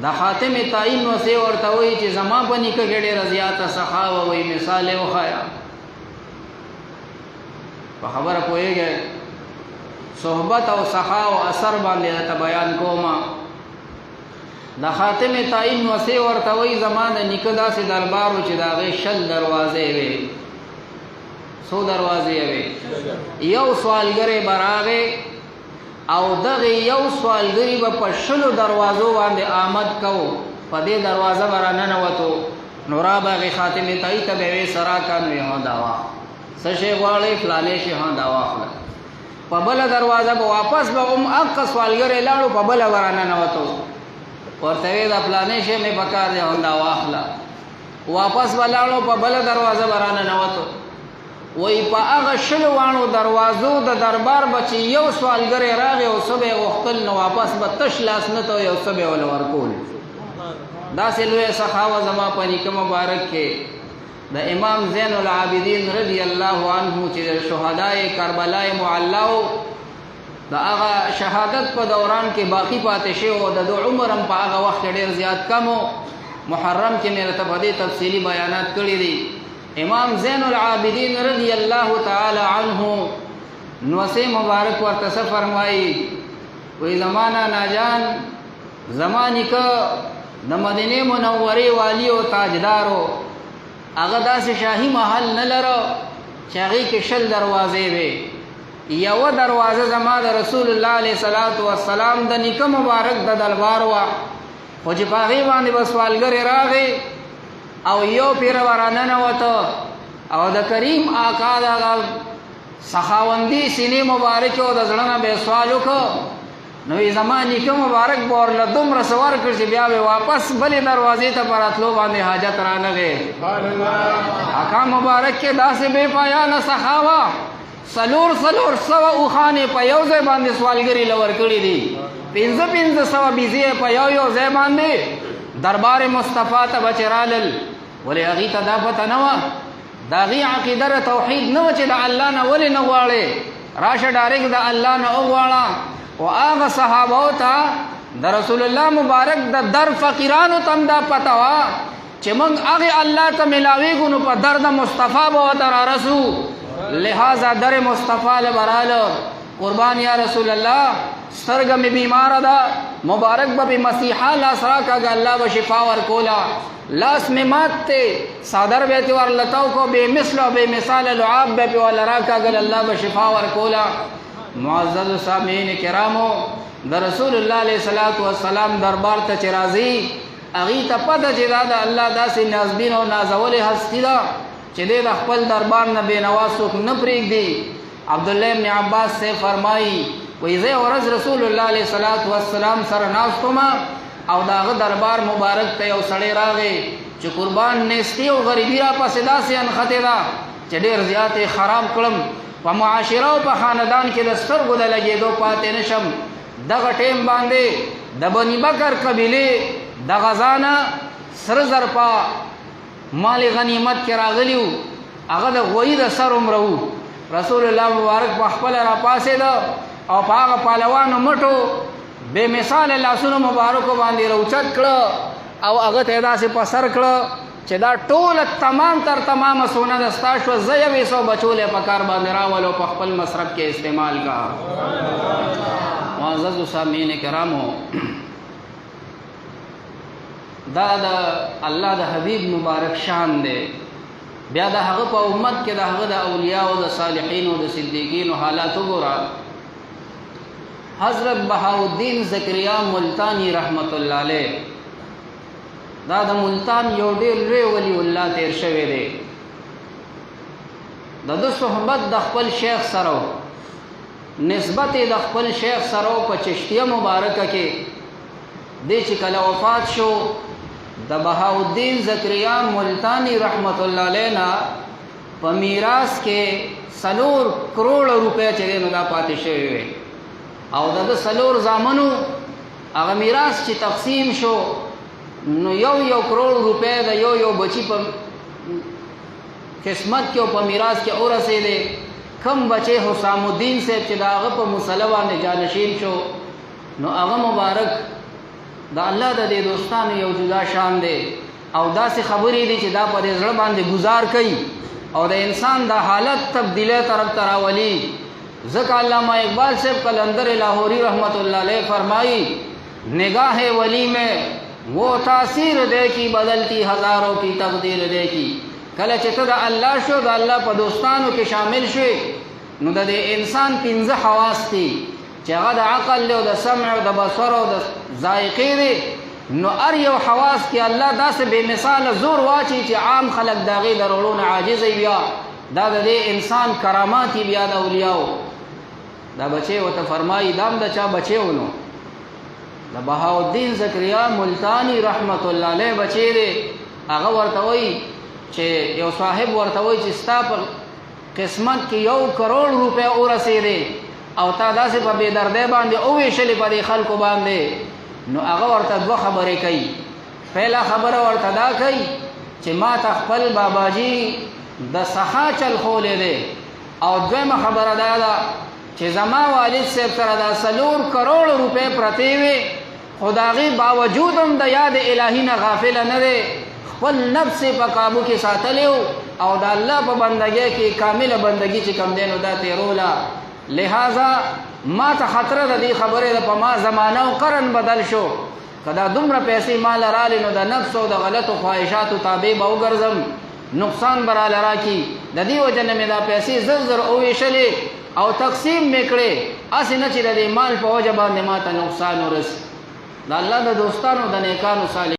د خاتم تعین وسې ورته وایي چې زما په نیکه کې ډېره زیاته سخا وه وایي مثال یې وښایه په خبره پوهېږئ صحبت او سخا او اثر باندې درته بیان کومه د خاتم تعین وسې ورته وایي زما د نیکه داسې دربار و چې د هغې 60 دروازې وې څو دروازې وې یو سوالګری به راغی او دغه یو سوالګری به په 60 دروازو باندې آمد کو په دې دروازه به راننوتو نو را به هغې خاتم تعین ته به یې وې سره کا نو یې دا وا څه شی غواړئ فلانې شي دا واخله په بله دروازه به واپس به هم هغه سوالګری لاړو په بله به راننوتو ورته وې د فلانې شی مې پکار دی دا واخله واپس به لاړو په بله دروازه به راننوتو وی په هغه 60 واڼو دروازو د دربار به چې یو سوالګری راغی او څه به یې غوښتل نو واپس به تش لاس نه ته یو څه به یې ورله ورکول داسې لویه سخا وه زما په نیکه مبارک کې د امام زین العابدین رضی الله عنه چې د شهدای کربلای معلا و د هغه شهادت په دوران کې باقي پاتې شوی او د عمر هم په هغه وخت کې ډېر زیات کم و محرم کې مې راته په دې تفصیلي بیانات کړي دي امام زین العابدین رضی الله تعالی عنه نوسې مبارک ورته څه فرمایي وی زمانہ ناجان زما نیکه د مدینې منورې والی او تاجدارو هغه داسې شاهي محل نه لره چې هغې کې 60 دروازې وې یوه دروازه زما د رسول الله علیه صلات وسلام د نیکه مبارک د دربار وه خو چې په هغې باندې به سوالګرې راغې او یو پیر وراننوته او د کریم آقا د سخاوندي سینې مبارکې او د زړه نه به یې سوال وکړه نو یې زما نیکه مبارک به ورله دومره څه ورکړ چې بیا به واپس بلې دروازې ته په راتلو باندې حاجت رانغې آقا مبارک کې داسې بې پایانه سخا وه 400 اوښانې په یو ځای باندې سوالګري له ورکړي دي 500 بیزې په یو ځای باندې دربار مصطفی ته به چې رالل ولې هغې ته دا پته نه وه د هغې عقیده د توحید نه وه چې د الله نه ولې نه غواړې راشه ډایرکټ د الله نه وغواړه او هغه صحابو ته د رسول الله مبارک د در فقیرانو ته هم دا پته وه چې موږ هغې الله ته ملاویږو نو په در د مصطفی به ورته رارسو لہذا در مصطفی له به راله قربان یا رسول الله سترګه مې بیماره ده مبارک به بې مسیحا لاس راکاږه الله به شفا ورکوله لاس مې مات دی څادر به یې ترې ورله تو کو بې مثله او بې مثاله لعاب به یې پرې ورله راکاږل الله به شفا ورکوله معززو سامعین کرامو د رسول الله علیه صلات وسلام دربار ته چې راځي هغې ته پته چې دا د الله داسې نازبین او نازولې هستي ده چې دی د خپل دربار نه بېنوا څوک نه پرېږدي عبدالله ابن عباس سے فرمایي وی زه ورځ رسول الله علیه صلات وسلام سره ناست وم او د هغه دربار مبارک ته یو سړی راغی چې قربان نیستي او غریبي راپسې داسې انښتې ده چې ډېر زیات یې خراب کړم په معاشره او په خاندان کې د سترګو د لګېدو پاتې نه شم دغه ټیم باندې د بني بکر قبیلې د غزا نه سره زر په مال غنیمت کې راغلي وو هغه د غویي د سر عمره وو رسول الله مبارک په خپله راپاڅېده او په هغه پهلوانو مټو بې مثاله لاسونو مبارکو باندې راوچت کړه او هغه ته یې داسې په سر کړه چې دا ټوله تمام تر تمامه سونه د ستا شوه زه 100 بچول یې په کار باندې راول او په خپل مصرف کې استعمال کا معززو سامعین کرامو دا د الله د حبیب مبارک شان دی بیا د هغه په امت کې د هغه د اولیاء او د صالحین او د صدیقین حالات وګوره حضرت بهاءالدین زکریا ملتانی رحمت الله علیه دا د ملتان یو ډېر لوی ولی الله تیر شوی دی د ده صحبت د خپل شیخ سره نسبت د خپل شیخ سره په چشتیه مبارکه کې دی چې کله وفات شو د بهاءالدین زکریا ملتانی رحمت الله علیه نه په میراث کې 4 کروڑ روپۍ چې دی نو دا پاتې شوی وی او د 4 زامنو هغه میراث چې تقسیم شو نو 1 کروڑ روپۍ د یو بچی په قسمت کې او په میراث کې ورسېدې کم بچی حسام الدین صاحب چې د هغه په مسله باندې جانشین شو نو هغه مبارک د الله د دې دوستانو یو جدا شان دی او داسې خبرې دي چې دا په دې زړه باندې گزار کوي او د انسان د حالت تبدیلی طرف ته راولي. ځکه علامہ اقبال صاحب قلندر لاہوری رحمت اللہ علیہ فرمائی نگاہ ولی میں وہ تاثیر دے کی بدلتی ہزاروں کی تقدیر دے کی. کله چې ته د الله شو د الله په دوستانو کې شامل شوې نو د انسان 15 حواس دي چې هغه د عقل او د سمع او د بصر او د ذائقې دي. نو هر یو حواس کې الله داسې بې مثاله زور واچي چې عام خلک د هغې د رولو نه عاجز وي. بیا دا د دې انسان کرامات یې بیا د اولیاو. دا بچی ورته فرمایي دا هم د چا بچی و نو د بهاءالدین زکریا ملتانی رحمت الله علیه بچی دی. هغه ورته وایي چې یو صاحب ورته وایي چې ستا په قسمت کې 1 کروڑ روپۍ ورسېدې او تا داسې په بې دردۍ باندې وویشلې په دې خلکو باندې. نو هغه ورته 2 خبرې کوي. پهلا خبره ورته دا کوي چې ما ته خپل باباجي د سخا چل خولی دی او دویمه خبره دا ده چې زما والد صاحب سره دا 4 کروڑ روپۍ پرتې وې خو د هغې باوجود هم د یاد الهي نه غافله نه دی. خپل نفس په قابو کې ساتلی او د الله په بندګۍ کې کامله بندګي چې کوم دی نو دا تېروله. لہذا ما ته خطره د دې خبرې د په ما زمانه او قرن بدل شو. که دا دومره پیسې ما له رالې نو د نفس او د غلطو خواهشاتو تابع به وګرځم نقصان به راله راکړي. د دې وجه نه مې دا پیسې زر وویشلې او تقسیم مې کړې هسې نه چې د دې مال په وجه باندې ما ته نقصان ورسي. د الله د دوستانو د نیکانو صالح